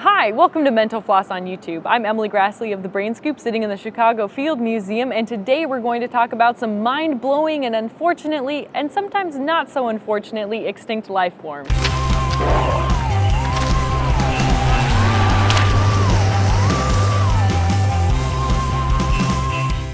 Hi, welcome to Mental Floss on YouTube. I'm Emily Grassley of the Brain Scoop, sitting in the Chicago Field Museum, and today we're going to talk about some mind-blowing and unfortunately, and sometimes not so unfortunately, extinct life forms.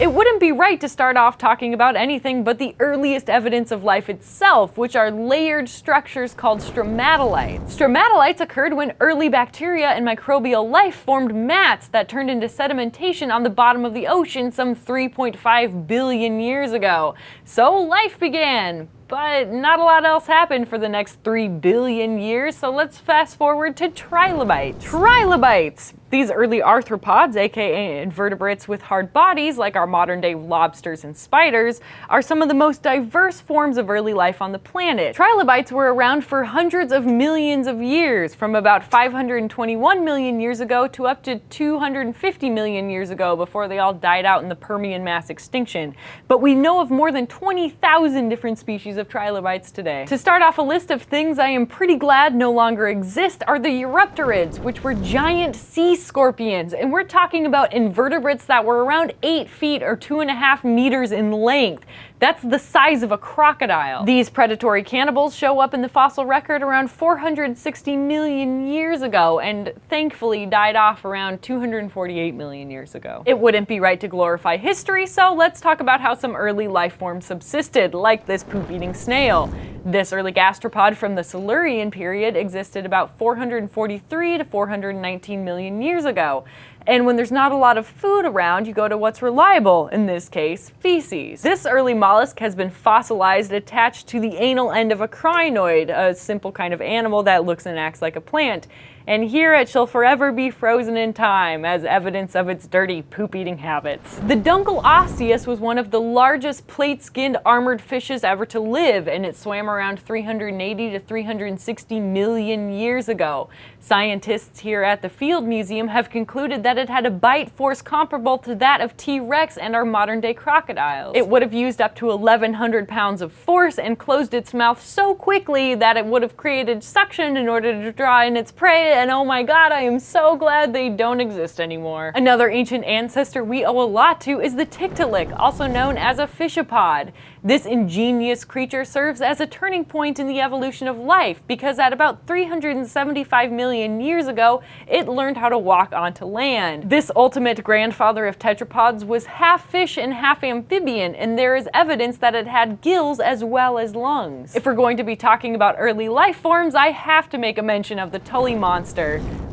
It wouldn't be right to start off talking about anything but the earliest evidence of life itself, which are layered structures called stromatolites. Stromatolites occurred when early bacteria and microbial life formed mats that turned into sedimentation on the bottom of the ocean some 3.5 billion years ago. So life began. But not a lot else happened for the next 3 billion years, so let's fast forward to trilobites. Trilobites! These early arthropods, aka invertebrates with hard bodies like our modern day lobsters and spiders, are some of the most diverse forms of early life on the planet. Trilobites were around for hundreds of millions of years, from about 521 million years ago to up to 250 million years ago before they all died out in the Permian mass extinction. But we know of more than 20,000 different species of trilobites today. To start off a list of things I am pretty glad no longer exist are the EURYPTERIDS, which were giant sea scorpions, and we're talking about invertebrates that were around 8 feet or 2.5 meters in length. That's the size of a crocodile. These predatory cannibals show up in the fossil record around 460 million years ago and thankfully died off around 248 million years ago. It wouldn't be right to glorify history, so let's talk about how some early life forms subsisted, like this poop-eating snail. This early gastropod from the Silurian period existed about 443 to 419 million years ago. And when there's not a lot of food around, you go to what's reliable, in this case, feces. This early mollusk has been fossilized attached to the anal end of a crinoid, a simple kind of animal that looks and acts like a plant. And here it shall forever be frozen in time as evidence of its dirty poop-eating habits. The DUNKLEOSTEUS was one of the largest plate-skinned armored fishes ever to live, and it swam around 380 to 360 million years ago. Scientists here at the Field Museum have concluded that it had a bite force comparable to that of T-Rex and our modern-day crocodiles. It would have used up to 1,100 pounds of force and closed its mouth so quickly that it would have created suction in order to draw in its prey, and oh my god, I am so glad they don't exist anymore. Another ancient ancestor we owe a lot to is the TIKTAALIK, also known as a fishapod. This ingenious creature serves as a turning point in the evolution of life because at about 375 million years ago, it learned how to walk onto land. This ultimate grandfather of tetrapods was half fish and half amphibian, and there is evidence that it had gills as well as lungs. If we're going to be talking about early life forms, I have to make a mention of the TULLY monster.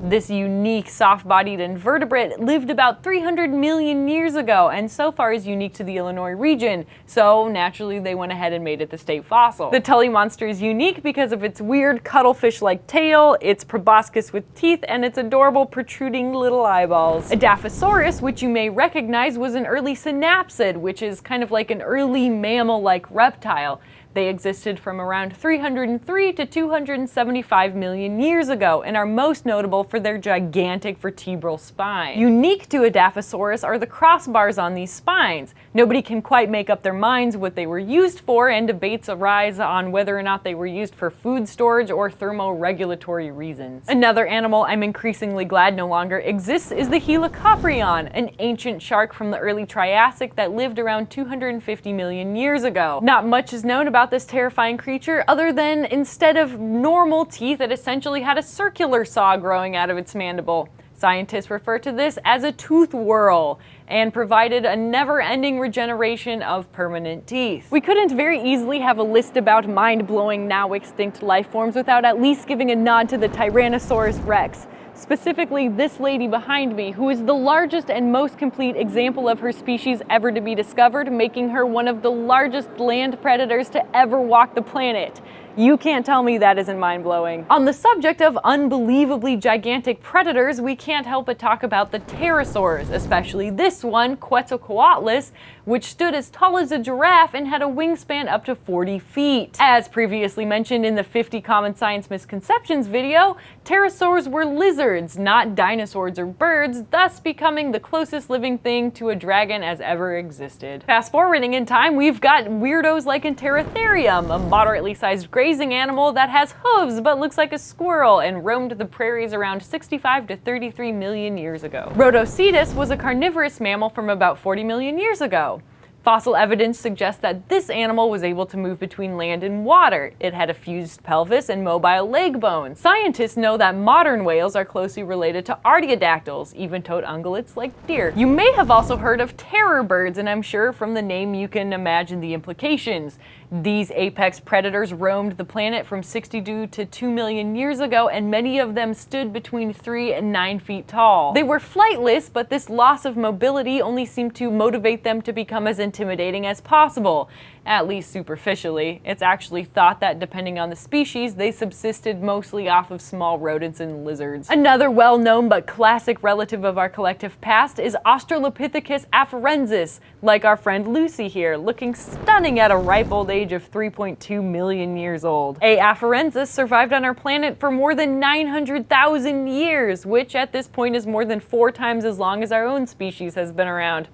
This unique soft-bodied invertebrate lived about 300 million years ago and so far is unique to the Illinois region, so naturally they went ahead and made it the state fossil. The TULLY monster is unique because of its weird cuttlefish-like tail, its proboscis with teeth, and its adorable protruding little eyeballs. EDAPHOSAURUS, which you may recognize, was an early synapsid, which is kind of like an early mammal-like reptile. They existed from around 303 to 275 million years ago and are most notable for their gigantic vertebral spine. Unique to Edaphosaurus are the crossbars on these spines. Nobody can quite make up their minds what they were used for, and debates arise on whether or not they were used for food storage or thermoregulatory reasons. Another animal I'm increasingly glad no longer exists is the HELICOPRION, an ancient shark from the early Triassic that lived around 250 million years ago. Not much is known about this terrifying creature other than instead of normal teeth, it essentially had a circular saw growing out of its mandible. Scientists refer to this as a tooth whirl and provided a never-ending regeneration of permanent teeth. We couldn't very easily have a list about mind-blowing now-extinct life forms without at least giving a nod to the Tyrannosaurus rex. Specifically this lady behind me, who is the largest and most complete example of her species ever to be discovered, making her one of the largest land predators to ever walk the planet. You can't tell me that isn't mind-blowing. On the subject of unbelievably gigantic predators, we can't help but talk about the pterosaurs, especially this one, QUETZALCOATLUS, which stood as tall as a giraffe and had a wingspan up to 40 feet. As previously mentioned in the 50 Common Science Misconceptions video, pterosaurs were lizards, not dinosaurs or birds, thus becoming the closest living thing to a dragon as ever existed. Fast forwarding in time, we've got weirdos like INTERATHERIUM, a moderately sized grazing animal that has hooves but looks like a squirrel and roamed the prairies around 65 to 33 million years ago. RODHOCETUS was a carnivorous mammal from about 40 million years ago. Fossil evidence suggests that this animal was able to move between land and water. It had a fused pelvis and mobile leg bones. Scientists know that modern whales are closely related to artiodactyls, even-toed ungulates like deer. You may have also heard of terror birds, and I'm sure from the name you can imagine the implications. These apex predators roamed the planet from 62 to 2 million years ago, and many of them stood between 3 and 9 feet tall. They were flightless, but this loss of mobility only seemed to motivate them to become as intimidating as possible, at least superficially. It's actually thought that depending on the species, they subsisted mostly off of small rodents and lizards. Another well-known but classic relative of our collective past is Australopithecus afarensis, like our friend Lucy here, looking stunning at a ripe old age of 3.2 million years old. A afarensis survived on our planet for more than 900,000 years, which at this point is more than 4 times as long as our own species has been around.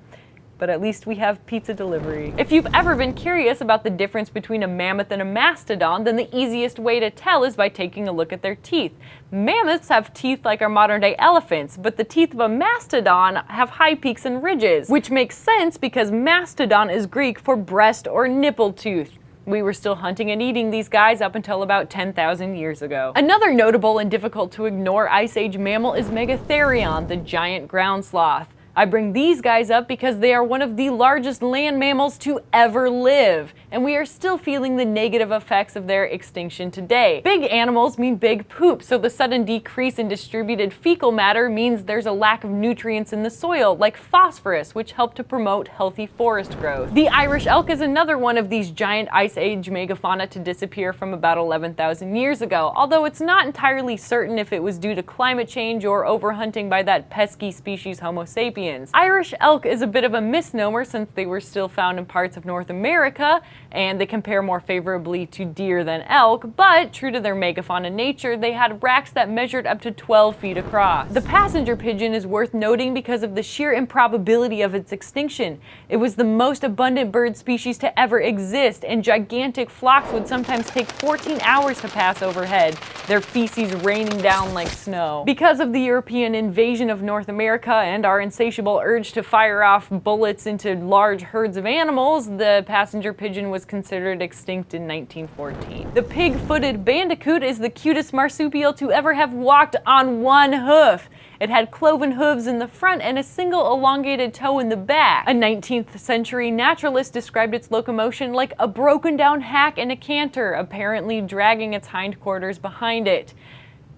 But at least we have pizza delivery. If you've ever been curious about the difference between a mammoth and a mastodon, then the easiest way to tell is by taking a look at their teeth. Mammoths have teeth like our modern-day elephants, but the teeth of a mastodon have high peaks and ridges, which makes sense because mastodon is Greek for breast or nipple tooth. We were still hunting and eating these guys up until about 10,000 years ago. Another notable and difficult to ignore Ice Age mammal is Megatherium, the giant ground sloth. I bring these guys up because they are one of the largest land mammals to ever live, and we are still feeling the negative effects of their extinction today. Big animals mean big poop, so the sudden decrease in distributed fecal matter means there's a lack of nutrients in the soil, like phosphorus, which help to promote healthy forest growth. The Irish elk is another one of these giant Ice Age megafauna to disappear from about 11,000 years ago, although it's not entirely certain if it was due to climate change or overhunting by that pesky species Homo sapiens. Irish elk is a bit of a misnomer since they were still found in parts of North America, and they compare more favorably to deer than elk, but true to their megafauna nature, they had racks that measured up to 12 feet across. The passenger pigeon is worth noting because of the sheer improbability of its extinction. It was the most abundant bird species to ever exist, and gigantic flocks would sometimes take 14 hours to pass overhead, their feces raining down like snow. Because of the European invasion of North America and our insatiable urge to fire off bullets into large herds of animals, the passenger pigeon was considered extinct in 1914. The pig-footed bandicoot is the cutest marsupial to ever have walked on one hoof. It had cloven hooves in the front and a single elongated toe in the back. A 19th century naturalist described its locomotion like a broken down hack in a canter, apparently dragging its hindquarters behind it.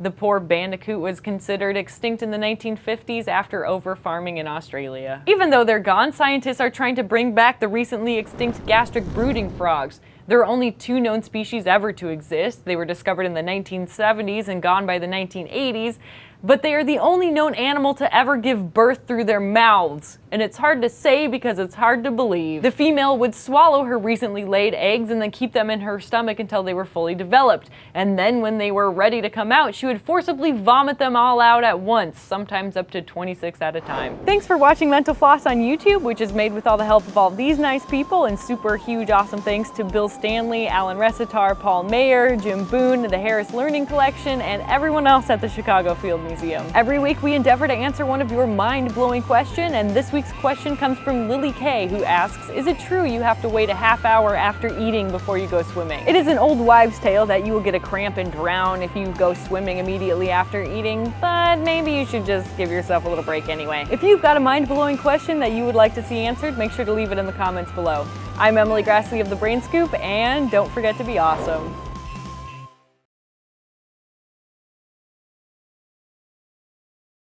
The poor bandicoot was considered extinct in the 1950s after over-farming in Australia. Even though they're gone, scientists are trying to bring back the recently extinct gastric brooding frogs. There are only 2 known species ever to exist. They were discovered in the 1970s and gone by the 1980s, but they are the only known animal to ever give birth through their mouths. And it's hard to say because it's hard to believe. The female would swallow her recently laid eggs and then keep them in her stomach until they were fully developed. And then when they were ready to come out, she would forcibly vomit them all out at once, sometimes up to 26 at a time. Thanks for watching Mental Floss on YouTube, which is made with all the help of all these nice people, and super huge awesome thanks to Bill Stanley, Alan Resitar, Paul Mayer, Jim Boone, the Harris Learning Collection, and everyone else at the Chicago Field Museum. Every week we endeavor to answer one of your mind-blowing questions, and this week's question comes from Lily K, who asks, is it true you have to wait a half hour after eating before you go swimming? It is an old wives' tale that you will get a cramp and drown if you go swimming immediately after eating, but maybe you should just give yourself a little break anyway. If you've got a mind-blowing question that you would like to see answered, make sure to leave it in the comments below. I'm Emily Grassley of The Brain Scoop, and don't forget to be awesome.